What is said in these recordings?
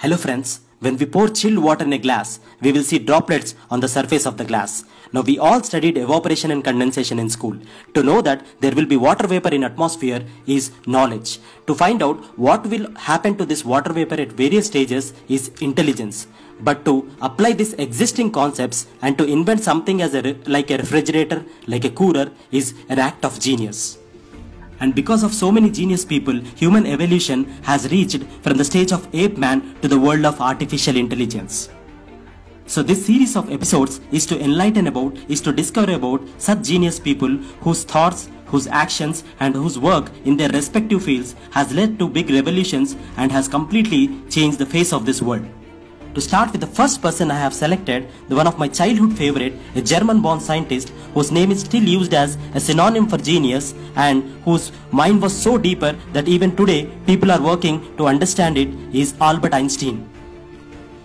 Hello friends, when we pour chilled water in a glass, we will see droplets on the surface of the glass. Now we all studied evaporation and condensation in school. To know that there will be water vapor in atmosphere is knowledge. To find out what will happen to this water vapor at various stages is intelligence. But to apply these existing concepts and to invent something as like a refrigerator, like a cooler, is an act of genius. And because of so many genius people, human evolution has reached from the stage of ape man to the world of artificial intelligence. So this series of episodes is to enlighten about, is to discover about such genius people whose thoughts, whose actions and whose work in their respective fields has led to big revolutions and has completely changed the face of this world. To start with the first person I have selected, the one of my childhood favorite, a German-born scientist whose name is still used as a synonym for genius and whose mind was so deeper that even today people are working to understand it, is Albert Einstein.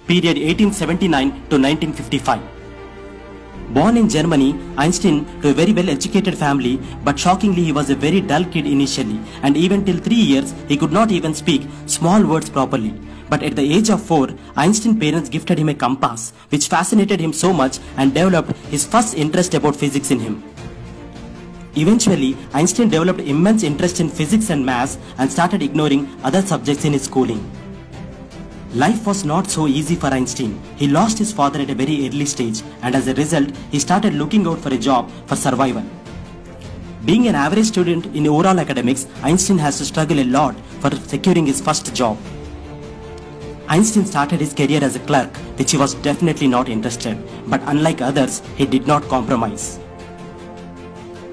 Period 1879 to 1955. Born in Germany, Einstein to a very well-educated family, but shockingly he was a very dull kid initially, and even till 3 years he could not even speak small words properly. But at the age of 4, Einstein's parents gifted him a compass, which fascinated him so much and developed his first interest about physics in him. Eventually, Einstein developed immense interest in physics and maths and started ignoring other subjects in his schooling. Life was not so easy for Einstein. He lost his father at a very early stage, and as a result, he started looking out for a job for survival. Being an average student in overall academics, Einstein has to struggle a lot for securing his first job. Einstein started his career as a clerk, which he was definitely not interested, but unlike others, he did not compromise.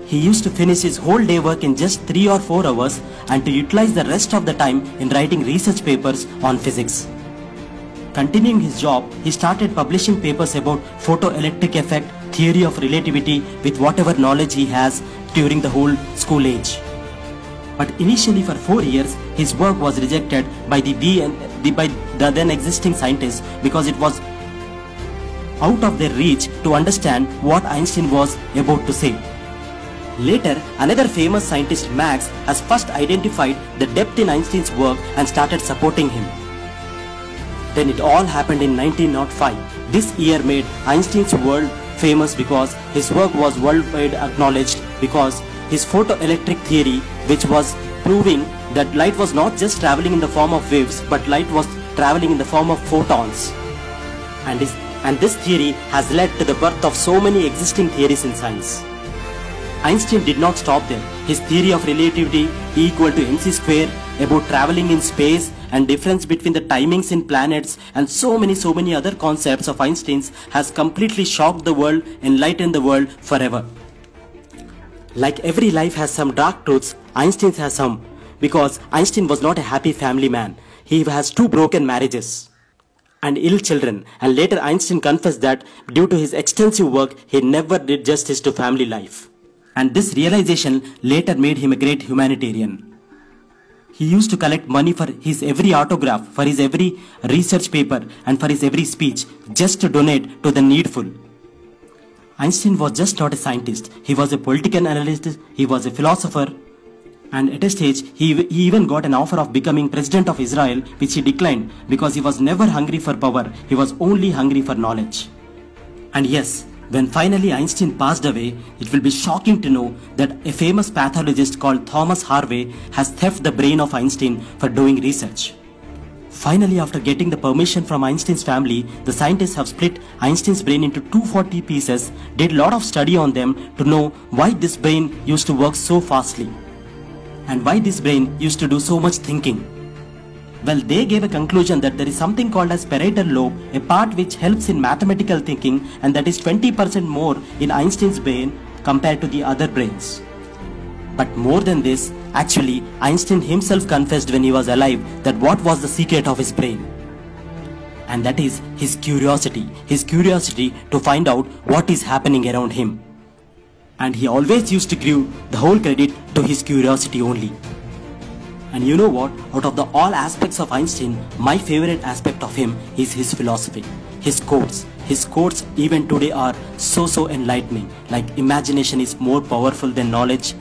He used to finish his whole day work in just 3 or 4 hours and to utilize the rest of the time in writing research papers on physics. Continuing his job, he started publishing papers about photoelectric effect, theory of relativity with whatever knowledge he has during the whole school age. But initially for 4 years, his work was rejected by the then existing scientists because it was out of their reach to understand what Einstein was about to say. Later, another famous scientist, Max, has first identified the depth in Einstein's work and started supporting him. Then it all happened in 1905. This year made Einstein's world famous because his work was worldwide acknowledged, because his photoelectric theory, which was proving that light was not just traveling in the form of waves, but light was traveling in the form of photons. And this theory has led to the birth of so many existing theories in science. Einstein did not stop there. His theory of relativity equal to mc square, about traveling in space and difference between the timings in planets and so many other concepts of Einstein's has completely shocked the world, enlightened the world forever. Like every life has some dark truths, Einstein's has some, because Einstein was not a happy family man. He has 2 broken marriages and ill children, and later Einstein confessed that due to his extensive work, he never did justice to family life. And this realization later made him a great humanitarian. He used to collect money for his every autograph, for his every research paper, and for his every speech, just to donate to the needful. Einstein was just not a scientist. He was a political analyst, he was a philosopher, and at a stage, he even got an offer of becoming president of Israel, which he declined because he was never hungry for power, he was only hungry for knowledge. And yes, when finally Einstein passed away, it will be shocking to know that a famous pathologist called Thomas Harvey has theft the brain of Einstein for doing research. Finally, after getting the permission from Einstein's family, the scientists have split Einstein's brain into 240 pieces, did a lot of study on them to know why this brain used to work so fastly and why this brain used to do so much thinking. Well, they gave a conclusion that there is something called as parietal lobe, a part which helps in mathematical thinking, and that is 20% more in Einstein's brain compared to the other brains. But more than this, actually, Einstein himself confessed when he was alive that what was the secret of his brain. And that is his curiosity to find out what is happening around him. And he always used to give the whole credit to his curiosity only. And you know what? Out of all aspects of Einstein, my favorite aspect of him is his philosophy. His quotes even today are so enlightening. Like, imagination is more powerful than knowledge.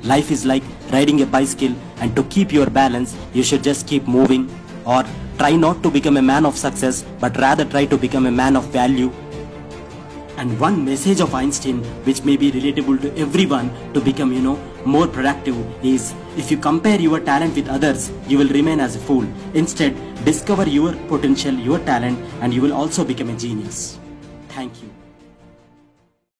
Life is like riding a bicycle, and to keep your balance, you should just keep moving. or try not to become a man of success, but rather try to become a man of value. And one message of Einstein which may be relatable to everyone to become, more productive is, if you compare your talent with others, you will remain as a fool. Instead, discover your potential, your talent, and you will also become a genius. Thank you.